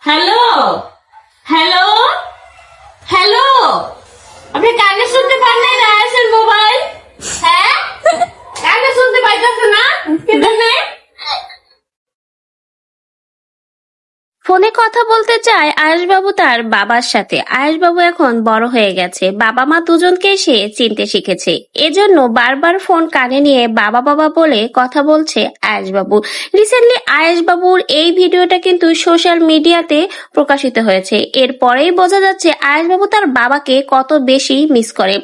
Hello hello hello, আপনি কানে শুনতে পান নাই না আয়েশের মোবাইল? হ্যাঁ, কানে শুনতে পাইতেছে না কিন্তু নেই। ফোনে কথা বলতে চায় আয়েশবাবু তার বাবার সাথে। আয়েশবাবু এখন বড় হয়ে গেছে, বাবা মা দুজনকে সে চিনতে শিখেছে, এজন্য বারবার ফোন কানে নিয়ে বাবা বাবা বলে কথা বলছে আয়েশবাবু। রিসেন্টলি আয়েশবাবুর এই ভিডিওটা কিন্তু সোশ্যাল মিডিয়াতে প্রকাশিত হয়েছে। এরপরেই বোঝা যাচ্ছে আয়েশবাবু তার বাবাকে কত বেশি মিস করে।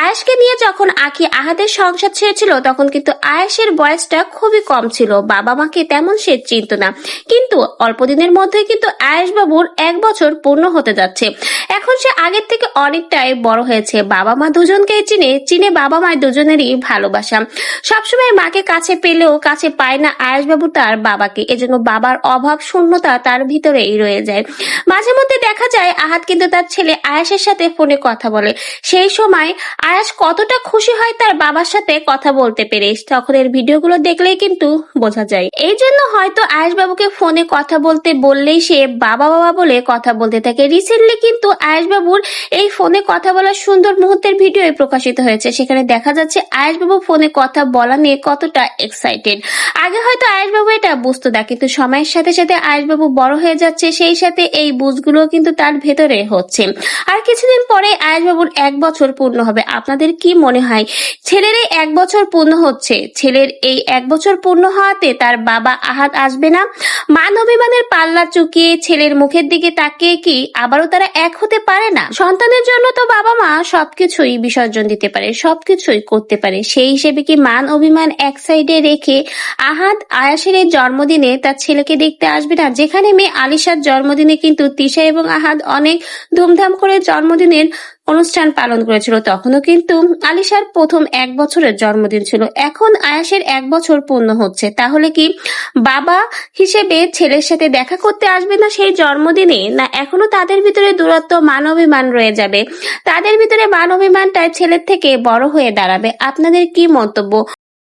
আয়েশকে নিয়ে যখন আখি আহাদের সংসার ছেড়েছিল তখন কিন্তু আয়েশের বয়সটা খুবই কম ছিল, বাবা মাকে তেমন সে চিনত না। কিন্তু অল্প দিনের মধ্যে কিন্তু আয়েশবাবুর 1 বছর পূর্ণ হতে যাচ্ছে। এখন সে আগের থেকে অনেকটাই বড় হয়েছে, বাবা মা দুজনকেই চিনে বাবা মা দুজনেরই ভালোবাসা। সবসময় মাকে কাছে পেলেও কাছে পায় না আয়েশবাবু তার বাবাকে, এজন্য বাবার অভাব শূন্যতা তার ভিতরেই রয়ে যায়। মাঝে মধ্যে দেখা যায় আহাদ কিন্তু তার ছেলে আয়েশের সাথে ফোনে কথা বলে, সেই সময় আয়েশ কতটা খুশি হয় তার বাবার সাথে কথা বলতে পেরে, তখনের ভিডিওগুলো দেখলেই কিন্তু বোঝা যায়। এই জন্য হয়তো আয়েশবাবুকে ফোনে কথা বলতে বললেই সে বাবা বাবা বলে কথা বলতে থাকে। রিসেন্টলি কিন্তু আয়েশবাবুর এই ফোনে কথা বলার সুন্দর মুহূর্তের ভিডিও প্রকাশিত হয়েছে, সেখানে দেখা যাচ্ছে আয়েশবাবু ফোনে কথা বলা নিয়ে কতটা এক্সাইটেড। আগে হয়তো আয়েশবাবু এটা বুঝতো না, কিন্তু সময়ের সাথে সাথে আয়েশবাবু বড় হয়ে যাচ্ছে, সেই সাথে এই বুঝগুলো কিন্তু তার ভেতরে হচ্ছে। আর কিছুদিন পরে আয়েশবাবুর 1 বছর পূর্ণ হবে। আপনাদের কি মনে হয় ছেলের এই 1 বছর পূর্ণ হচ্ছে, ছেলের এই 1 বছর পূর্ণ হওয়াতে তার বাবা আহাদ আসবে না? মান অভিমানের পাল্লা চুকিয়ে ছেলের মুখের দিকে তাকিয়ে কি আবারও তারা এক হতে পারে না? সন্তানের জন্য তো বাবা মা সবকিছুই বিসর্জন দিতে পারে, সবকিছুই করতে পারে, সেই হিসেবে কি মান অভিমান এক সাইডে রেখে আহাদ আয়াসের এই জন্মদিনে তার ছেলেকে দেখতে আসবে না? যেখানে মেয়ে আলিশার জন্মদিনে কিন্তু তিশা এবং আহাদ অনেক ধুমধাম করে জন্মদিনের অনুষ্ঠান পালন করেছিল, তখনও কিন্তু আলিশার প্রথম 1 বছরের জন্মদিন ছিল। এখন আয়াসের 1 বছর পূর্ণ হচ্ছে, তাহলে কি বাবা হিসেবে ছেলের সাথে দেখা করতে আসবে না সেই জন্মদিনে? না এখনো তাদের ভিতরে দূরত্ব মান অভিমান রয়ে যাবে? তাদের ভিতরে মান অভিমানটা ছেলের থেকে বড় হয়ে দাঁড়াবে? আপনাদের কি মন্তব্য?